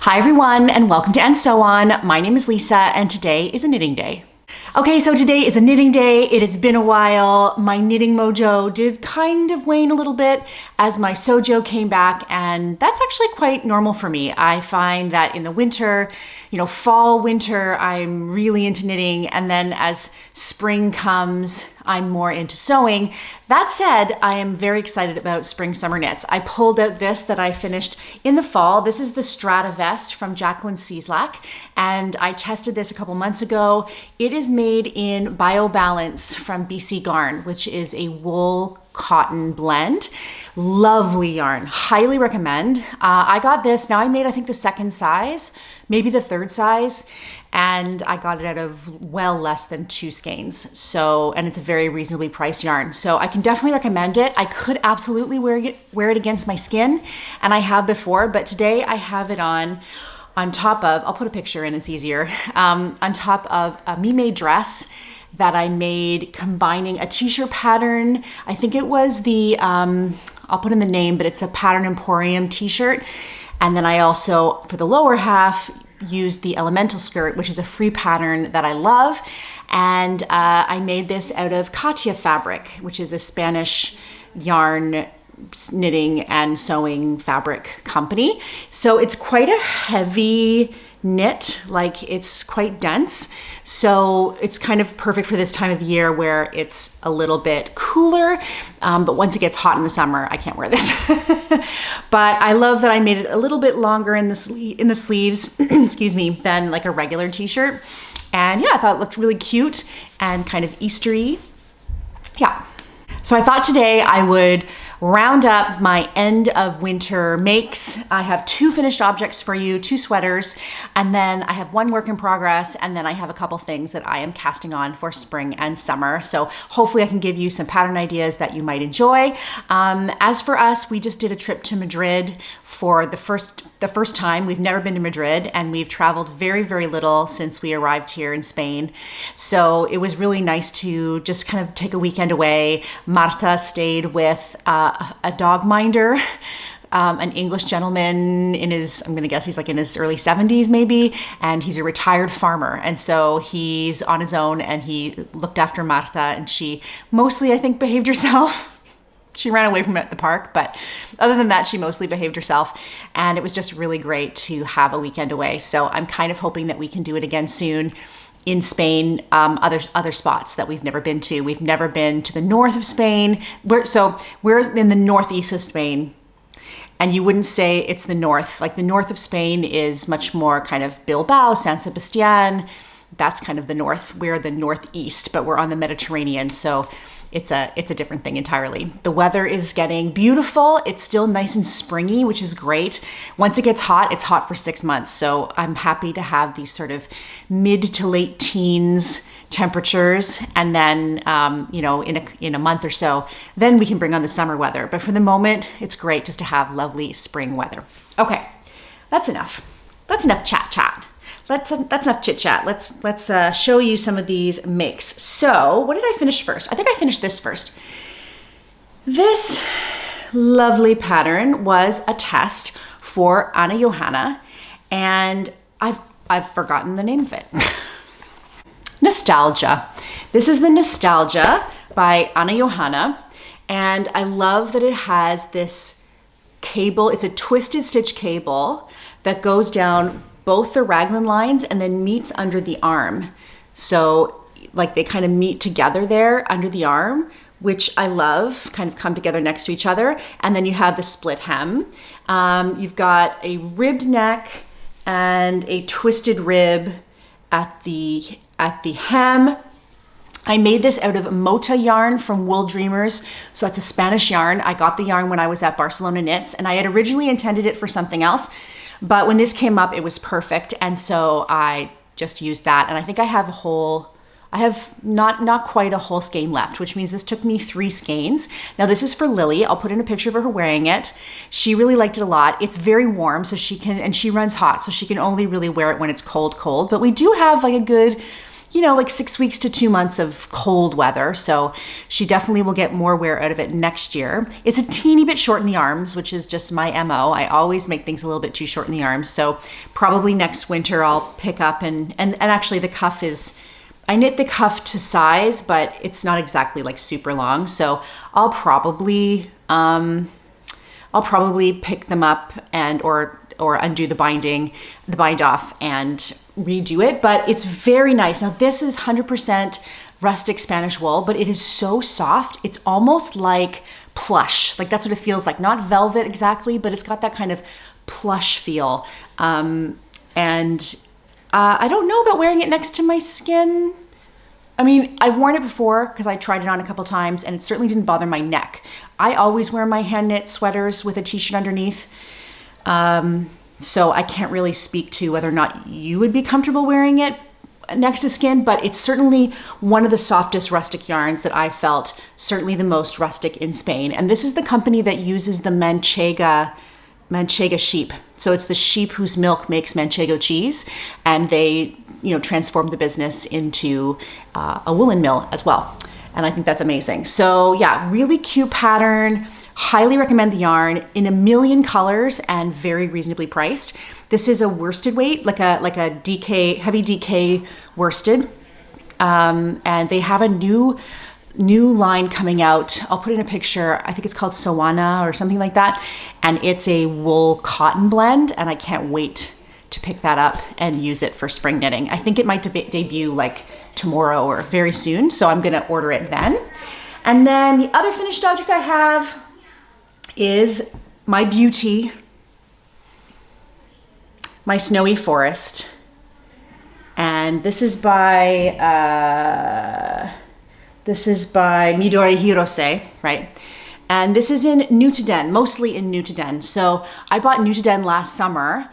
Hi everyone, and welcome to And So On. My name is Lisa, and today is a knitting day. Okay, so today is a knitting day. It has been a while. My knitting mojo did kind of wane a little bit as my sojo came back, and that's actually quite normal for me. I find that in the winter, fall, winter, I'm really into knitting, and then as spring comes, I'm more into sewing. That said, I am very excited about spring summer knits. I pulled out this that I finished in the fall. This is the Strata vest from Jacqueline Cieslak, and I tested this a couple months ago. It is made in BioBalance from BC Garn, which is a wool cotton blend. Lovely yarn, highly recommend. I got this, now I made I think the second size, maybe the third size, and I got it out of well less than 2 skeins. So, and it's a very reasonably priced yarn. So I can definitely recommend it. I could absolutely wear it against my skin, and I have before, but today I have it on top of, I'll put a picture in, it's easier, on top of a me-made dress that I made combining a t-shirt pattern. I think it was the, I'll put in the name, but it's a Pattern Emporium t-shirt. And then I also, for the lower half, used the Elemental skirt, which is a free pattern that I love. And I made this out of Katia fabric, which is a Spanish yarn knitting and sewing fabric company. So it's quite a heavy knit, like it's quite dense. So it's kind of perfect for this time of year where it's a little bit cooler. But once it gets hot in the summer, I can't wear this. But I love that I made it a little bit longer in the sleeves, excuse me, than like a regular t-shirt. And yeah, I thought it looked really cute and kind of Eastery. Yeah. So I thought today I would round up my end of winter makes. I have 2 finished objects for you, 2 sweaters, and then I have 1 work in progress, and then I have a couple things that I am casting on for spring and summer. So hopefully I can give you some pattern ideas that you might enjoy. As for us, we just did a trip to Madrid for the first time. We've never been to Madrid, and we've traveled very, very little since we arrived here in Spain. So it was really nice to just kind of take a weekend away. Marta stayed with a dog minder, an English gentleman in his, I'm gonna guess he's like in his early 70s maybe, and he's a retired farmer. And so he's on his own, and he looked after Marta, and she mostly, I think, behaved herself. She ran away from it at the park, but other than that, she mostly behaved herself. And it was just really great to have a weekend away. So I'm kind of hoping that we can do it again soon in Spain, other spots that we've never been to. We've never been to the north of Spain. We're in the northeast of Spain, and you wouldn't say it's the north. Like the north of Spain is much more kind of Bilbao, San Sebastian. That's kind of the north. We're the northeast, but we're on the Mediterranean, so it's a different thing entirely. The weather is getting beautiful. It's still nice and springy, which is great. Once it gets hot, it's hot for 6 months. So I'm happy to have these sort of mid to late teens temperatures. And then, in a month or so, then we can bring on the summer weather. But for the moment, it's great just to have lovely spring weather. Okay, that's enough. That's enough chat. That's enough chit chat. Let's show you some of these makes. So what did I finish first? I think I finished this first. This lovely pattern was a test for Anna Johanna, and I've forgotten the name of it. Nostalgia. This is the Nostalgia by Anna Johanna, and I love that it has this cable. It's a twisted stitch cable that goes down both the raglan lines and then meets under the arm. So like they kind of meet together there under the arm, which I love, kind of come together next to each other. And then you have the split hem. You've got a ribbed neck and a twisted rib at the hem. I made this out of Mota yarn from Wool Dreamers. So that's a Spanish yarn. I got the yarn when I was at Barcelona Knits, and I had originally intended it for something else. But when this came up, it was perfect. And so I just used that. And I think I have not quite a whole skein left, which means this took me 3 skeins. Now this is for Lily. I'll put in a picture of her wearing it. She really liked it a lot. It's very warm, so she runs hot, so she can only really wear it when it's cold. But we do have like a good like 6 weeks to 2 months of cold weather. So she definitely will get more wear out of it next year. It's a teeny bit short in the arms, which is just my MO. I always make things a little bit too short in the arms. So probably next winter I'll pick up and actually the cuff I knit the cuff to size, but it's not exactly like super long. So I'll probably pick them up and or undo the bind off and redo it, but it's very nice. Now this is 100% rustic Spanish wool, but it is so soft. It's almost like plush. Like that's what it feels like. Not velvet exactly, but it's got that kind of plush feel. I don't know about wearing it next to my skin. I mean, I've worn it before because I tried it on a couple times and it certainly didn't bother my neck. I always wear my hand knit sweaters with a t-shirt underneath. So I can't really speak to whether or not you would be comfortable wearing it next to skin, but it's certainly one of the softest rustic yarns that I felt, certainly the most rustic in Spain. And this is the company that uses the Manchega sheep. So it's the sheep whose milk makes Manchego cheese, and they, transformed the business into a woolen mill as well. And I think that's amazing. So yeah, really cute pattern. Highly recommend the yarn, in a million colors and very reasonably priced. This is a worsted weight, like a DK, heavy DK worsted. And they have a new line coming out. I'll put in a picture. I think it's called Soana or something like that. And it's a wool cotton blend. And I can't wait to pick that up and use it for spring knitting. I think it might debut like tomorrow or very soon. So I'm gonna order it then. And then the other finished object I have is my beauty, my snowy forest. And this is by Midori Hirose, right? And this is in Nutiden, mostly in Nutiden. So I bought Nutiden last summer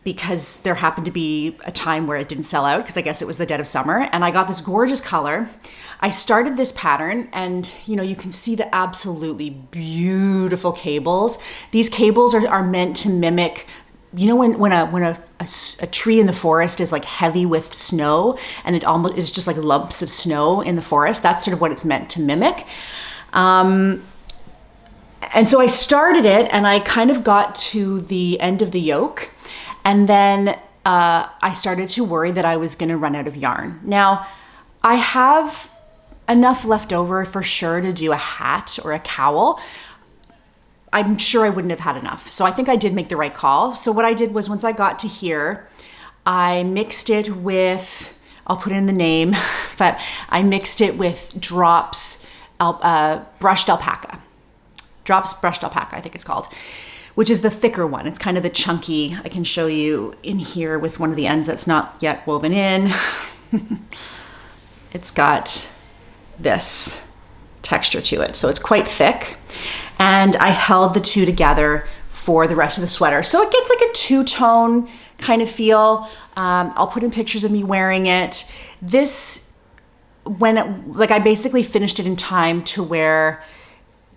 because there happened to be a time where it didn't sell out because I guess it was the dead of summer, and I got this gorgeous color. I started this pattern and you can see the absolutely beautiful cables. These cables are meant to mimic, when a tree in the forest is like heavy with snow and it almost is just like lumps of snow in the forest. That's sort of what it's meant to mimic. And so I started it and I kind of got to the end of the yoke, and then I started to worry that I was going to run out of yarn. Now I have enough left over for sure to do a hat or a cowl. I'm sure I wouldn't have had enough. So I think I did make the right call. So what I did was, once I got to here, I mixed it with, I'll put in the name, but I mixed it with Drops Brushed Alpaca. Drops Brushed Alpaca, I think it's called, which is the thicker one. It's kind of the chunky. I can show you in here with one of the ends that's not yet woven in. It's got this texture to it. So it's quite thick. And I held the two together for the rest of the sweater. So it gets like a two-tone kind of feel. I'll put in pictures of me wearing it. This, I basically finished it in time to wear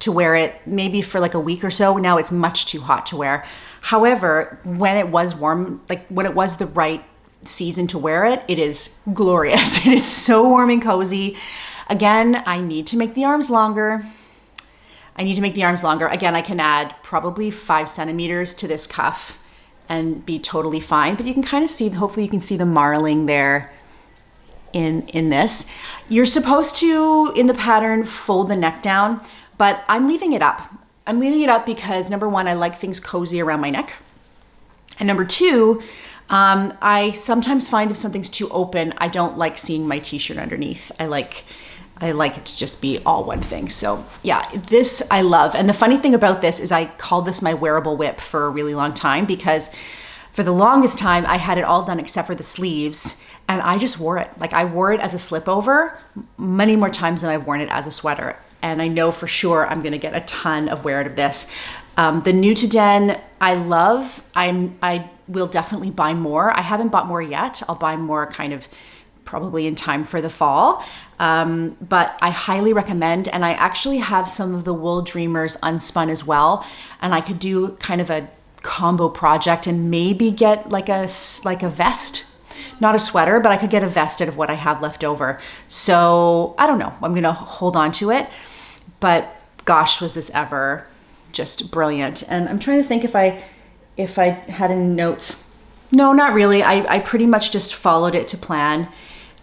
it maybe for like a week or so. Now it's much too hot to wear. However, when it was warm, like when it was the right season to wear it, it is glorious. It is so warm and cozy. Again, I need to make the arms longer. Again, I can add probably 5 centimeters to this cuff and be totally fine. But you can kind of see, hopefully you can see the marling there in this. You're supposed to, in the pattern, fold the neck down, but I'm leaving it up. I'm leaving it up because number one, I like things cozy around my neck. And number two, I sometimes find if something's too open, I don't like seeing my t-shirt underneath. I like it to just be all one thing. So yeah, this I love. And the funny thing about this is I called this my wearable whip for a really long time because for the longest time I had it all done except for the sleeves, and I just wore it. Like I wore it as a slip over many more times than I've worn it as a sweater. And I know for sure I'm gonna get a ton of wear out of this. The Nutiden I love. I will definitely buy more. I haven't bought more yet. I'll buy more kind of probably in time for the fall. But I highly recommend, and I actually have some of the Wool Dreamers unspun as well. And I could do kind of a combo project and maybe get like a vest not a sweater, but I could get a vest out of what I have left over. So I don't know, I'm gonna hold on to it. But gosh, was this ever just brilliant. And I'm trying to think if I had any notes. No, not really. I pretty much just followed it to plan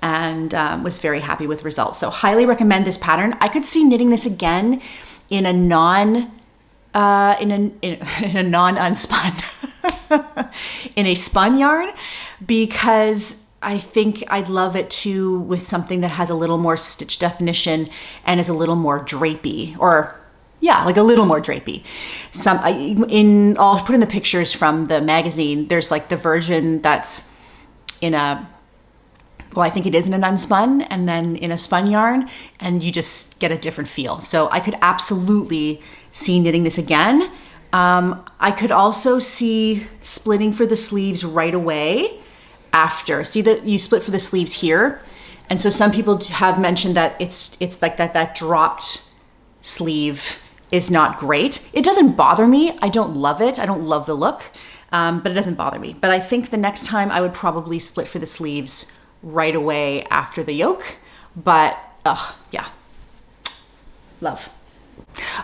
and was very happy with results. So highly recommend this pattern. I could see knitting this again in a non unspun in a spun yarn, because I think I'd love it too with something that has a little more stitch definition and is a little more drapey, or yeah, like a little more drapey. I'll put in the pictures from the magazine. There's like the version that's in a, well, I think it is in an unspun and then in a spun yarn, and you just get a different feel. So I could absolutely see knitting this again. I could also see splitting for the sleeves right away after. See that you split for the sleeves here. And so some people have mentioned that it's like that dropped sleeve is not great. It doesn't bother me. I don't love it. I don't love the look, but it doesn't bother me. But I think the next time I would probably split for the sleeves right away after the yoke. But yeah, love.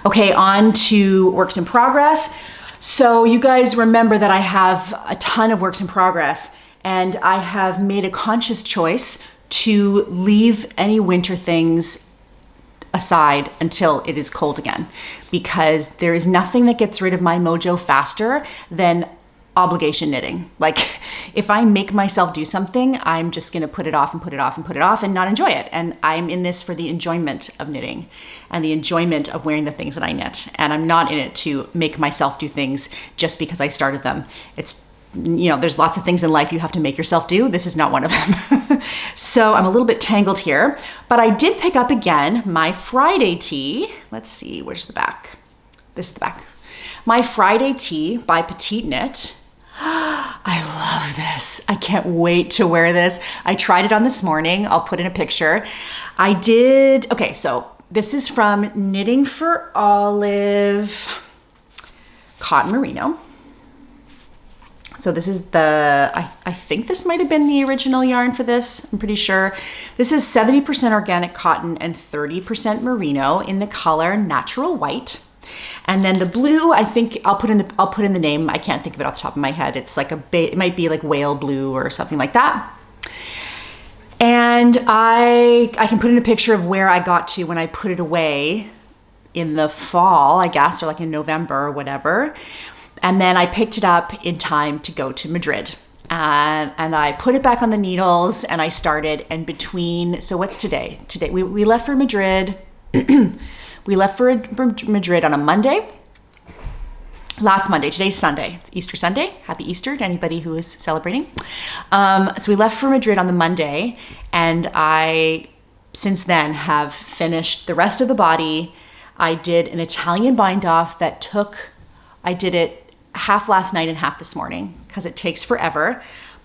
Okay, on to works in progress. So you guys remember that I have a ton of works in progress, and I have made a conscious choice to leave any winter things aside until it is cold again, because there is nothing that gets rid of my mojo faster than obligation knitting. Like if I make myself do something, I'm just going to put it off and put it off and put it off and not enjoy it. And I'm in this for the enjoyment of knitting and the enjoyment of wearing the things that I knit. And I'm not in it to make myself do things just because I started them. It's, you know, there's lots of things in life you have to make yourself do. This is not one of them. So I'm a little bit tangled here, but I did pick up again my Friday tee. Let's see, where's the back? This is the back. My Friday tee by Petite Knit. I love this. I can't wait to wear this. I tried it on this morning. I'll put in a picture. Okay, so this is from Knitting for Olive Cotton Merino. So this is I think this might have been the original yarn for this. I'm pretty sure. This is 70% organic cotton and 30% merino in the color Natural White. And then the blue, I think I'll put in the name. I can't think of it off the top of my head. It's like it might be like whale blue or something like that. And I can put in a picture of where I got to when I put it away in the fall, I guess, or like in November or whatever. And then I picked it up in time to go to Madrid. And I put it back on the needles and I started. And so what's today? Today we left for Madrid. We left for Madrid on a Monday. Last Monday. Today's Sunday. It's Easter Sunday. Happy Easter to anybody who is celebrating. So we left for Madrid on the Monday, and I, since then, have finished the rest of the body. I did an Italian bind off I did it half last night and half this morning because it takes forever.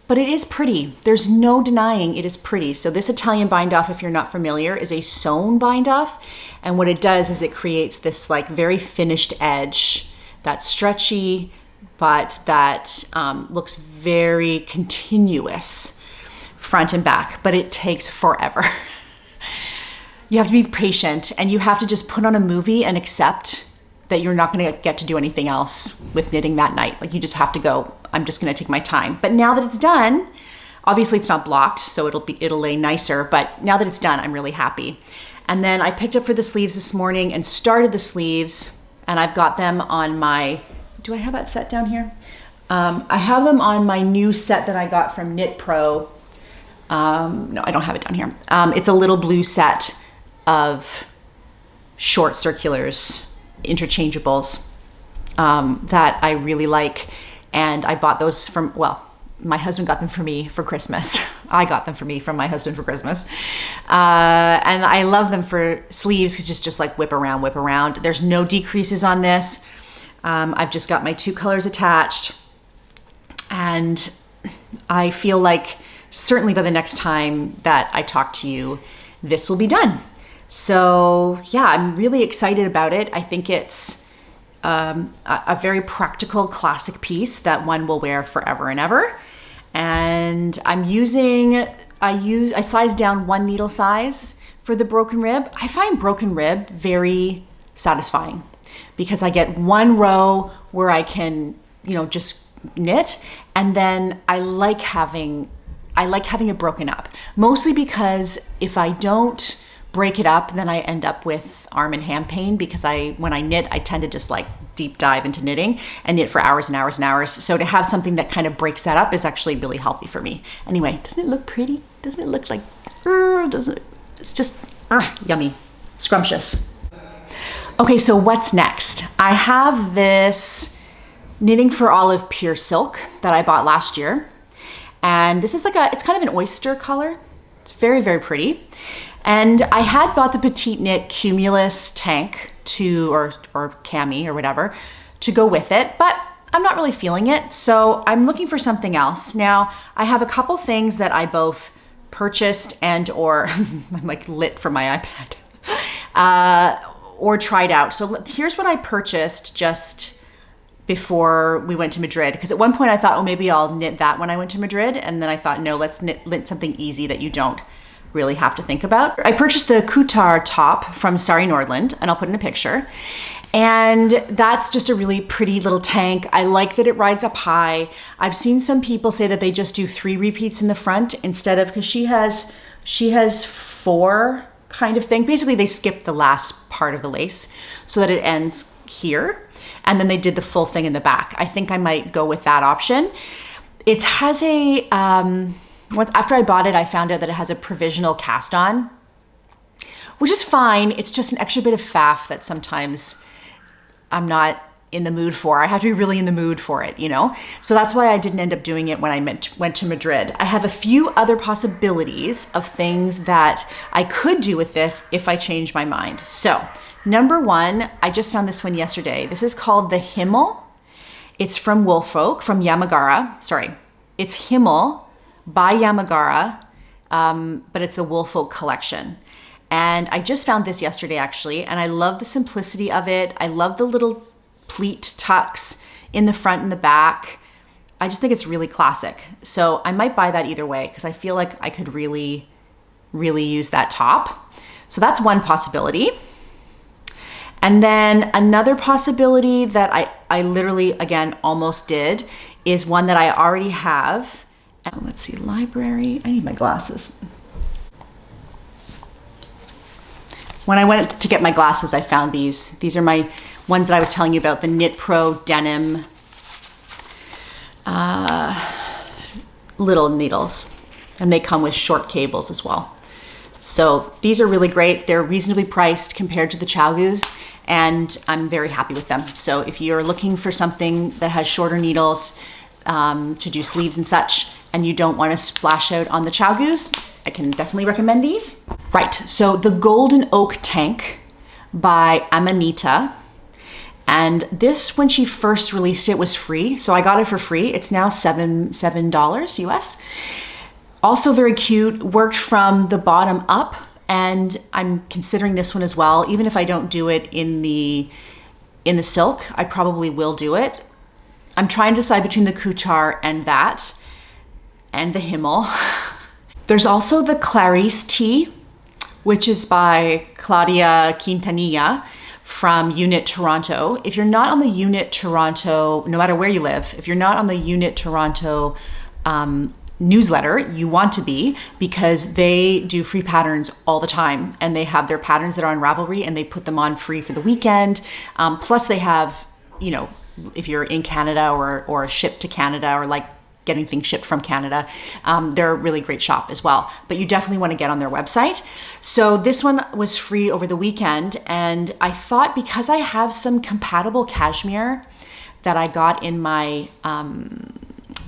But it is pretty. There's no denying it is pretty. So this Italian bind off, if you're not familiar, is a sewn bind off. And what it does is it creates this like very finished edge that's stretchy, but that looks very continuous front and back, but it takes forever. You have to be patient, and you have to just put on a movie and accept that you're not going to get to do anything else with knitting that night. Like you just have to go, I'm just going to take my time. But now that it's done, obviously it's not blocked, so it'll lay nicer, but now that it's done, I'm really happy. And then I picked up for the sleeves this morning and started the sleeves, and I've got them on do I have that set down here? I have them on my new set that I got from Knit Pro. No, I don't have it down here. It's a little blue set of short circulars, interchangeables, that I really like. And I bought those my husband got them for me for Christmas. I got them for me from my husband for Christmas. And I love them for sleeves because just like whip around. There's no decreases on this. I've just got my two colors attached. And I feel like certainly by the next time that I talk to you, this will be done. So yeah, I'm really excited about it. I think it's a very practical classic piece that one will wear forever and ever. And I sized down 1 needle size for the broken rib. I find broken rib very satisfying because I get 1 row where I can, just knit, and then I like having it broken up, mostly because if I don't break it up, then I end up with arm and hand pain because when I knit, I tend to just like deep dive into knitting and knit for hours and hours and hours. So to have something that kind of breaks that up is actually really healthy for me. Anyway, doesn't it look pretty? Doesn't it look like, it's just yummy, scrumptious. Okay, so what's next? I have this Knitting for Olive pure silk that I bought last year. And this is it's kind of an oyster color. It's very, very pretty. And I had bought the Petite Knit Cumulus tank or cami or whatever to go with it, but I'm not really feeling it. So I'm looking for something else. Now I have a couple things that I both purchased or I'm like lit from my iPad, or tried out. So here's what I purchased just before we went to Madrid. Because at one point I thought, maybe I'll knit that when I went to Madrid. And then I thought, no, let's knit something easy that you don't really have to think about. I purchased the Kutar top from Sari Nordland, and I'll put in a picture. And that's just a really pretty little tank. I like that it rides up high. I've seen some people say that they just do 3 repeats in the front instead of, because she has 4 kind of thing. Basically, they skip the last part of the lace so that it ends here. And then they did the full thing in the back. I think I might go with that option. It has after I bought it, I found out that it has a provisional cast on, which is fine. It's just an extra bit of faff that sometimes I'm not in the mood for. I have to be really in the mood for it, So that's why I didn't end up doing it when I went to Madrid. I have a few other possibilities of things that I could do with this if I change my mind. So number 1, I just found this one yesterday. This is called the Himmel. It's from Woolfolk, from Yamagara. Sorry, it's Himmel by Yamagara, but it's a Woolfolk collection. And I just found this yesterday, actually, and I love the simplicity of it. I love the little pleat tucks in the front and the back. I just think it's really classic. So I might buy that either way because I feel like I could really, really use that top. So that's one possibility. And then another possibility that I literally, again, almost did is one that I already have. Let's see, library. I need my glasses. When I went to get my glasses, I found these. These are my ones that I was telling you about, the Knit Pro denim little needles. And they come with short cables as well. So these are really great. They're reasonably priced compared to the Chalgus, and I'm very happy with them. So if you're looking for something that has shorter needles to do sleeves and such, and you don't want to splash out on the Chalgus, I can definitely recommend these. Right, so the Golden Oak Tank by Amanita. And this, when she first released it, was free. So I got it for free. It's now $7 US. Also very cute, worked from the bottom up. And I'm considering this one as well. Even if I don't do it in the silk, I probably will do it. I'm trying to decide between the Kutar and that, and the Himmel. There's also the Clarice tee, which is by Claudia Quintanilla from Eweknit Toronto. If you're not on the Eweknit Toronto, no matter where you live, if you're not on the Eweknit Toronto newsletter, you want to be, because they do free patterns all the time, and they have their patterns that are on Ravelry and they put them on free for the weekend. Plus they have, if you're in Canada or shipped to Canada, or like getting things shipped from Canada, they're a really great shop as well. But you definitely want to get on their website. So this one was free over the weekend, and I thought, because I have some compatible cashmere that I got in my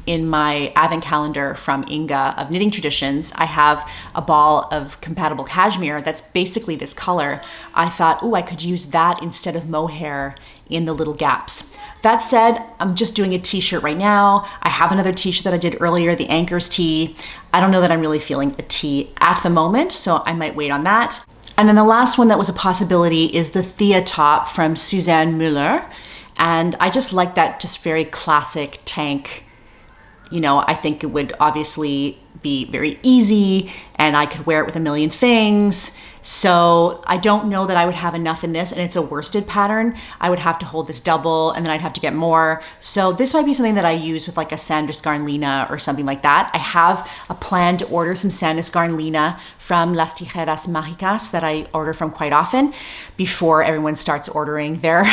advent calendar from Inga of Knitting Traditions, I have a ball of compatible cashmere that's basically this color. I thought, I could use that instead of mohair in the little gaps. That said, I'm just doing a t-shirt right now. I have another t-shirt that I did earlier, the Anchors tee. I don't know that I'm really feeling a tee at the moment, so I might wait on that. And then the last one that was a possibility is the Thea top from Suzanne Müller. And I just like that just very classic tank You know, I think it would obviously be very easy and I could wear it with a million things. So I don't know that I would have enough in this, and it's a worsted pattern. I would have to hold this double and then I'd have to get more. So this might be something that I use with like a Sandnes Garnlina or something like that. I have a plan to order some Sandnes Garnlina from Las Tijeras Mágicas that I order from quite often before everyone starts ordering their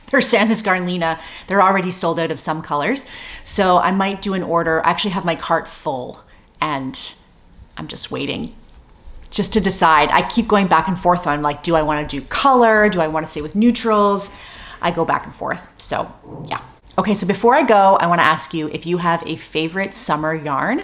Sandnes Garnlina. They're already sold out of some colors. So I might do an order. I actually have my cart full and I'm just waiting just to decide. I keep going back and forth on like, do I want to do color? Do I want to stay with neutrals? I go back and forth. So yeah. Okay, so before I go, I want to ask you if you have a favorite summer yarn,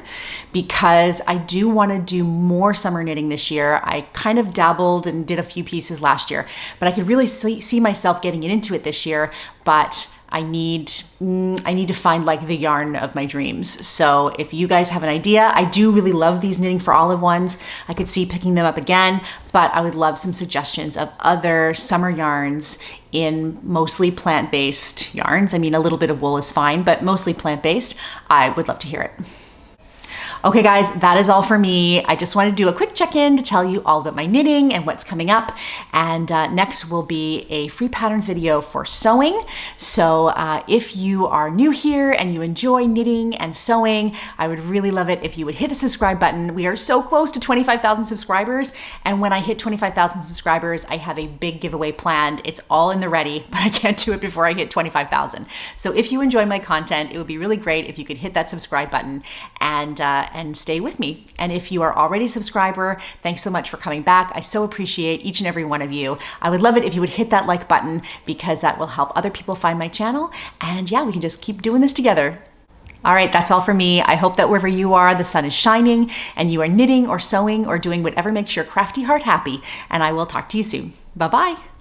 because I do want to do more summer knitting this year. I kind of dabbled and did a few pieces last year, but I could really see myself getting into it this year, but I need to find like the yarn of my dreams. So if you guys have an idea, I do really love these Knitting for Olive ones. I could see picking them up again, but I would love some suggestions of other summer yarns in mostly plant-based yarns. I mean, a little bit of wool is fine, but mostly plant-based. I would love to hear it. Okay guys, that is all for me. I just wanted to do a quick check-in to tell you all about my knitting and what's coming up. And next will be a free patterns video for sewing. So if you are new here and you enjoy knitting and sewing, I would really love it if you would hit the subscribe button. We are so close to 25,000 subscribers. And when I hit 25,000 subscribers, I have a big giveaway planned. It's all in the ready, but I can't do it before I hit 25,000. So if you enjoy my content, it would be really great if you could hit that subscribe button and stay with me. And if you are already a subscriber, thanks so much for coming back. I so appreciate each and every one of you. I would love it if you would hit that like button, because that will help other people find my channel. And yeah, we can just keep doing this together. All right, that's all for me. I hope that wherever you are, the sun is shining and you are knitting or sewing or doing whatever makes your crafty heart happy. And I will talk to you soon. Bye-bye.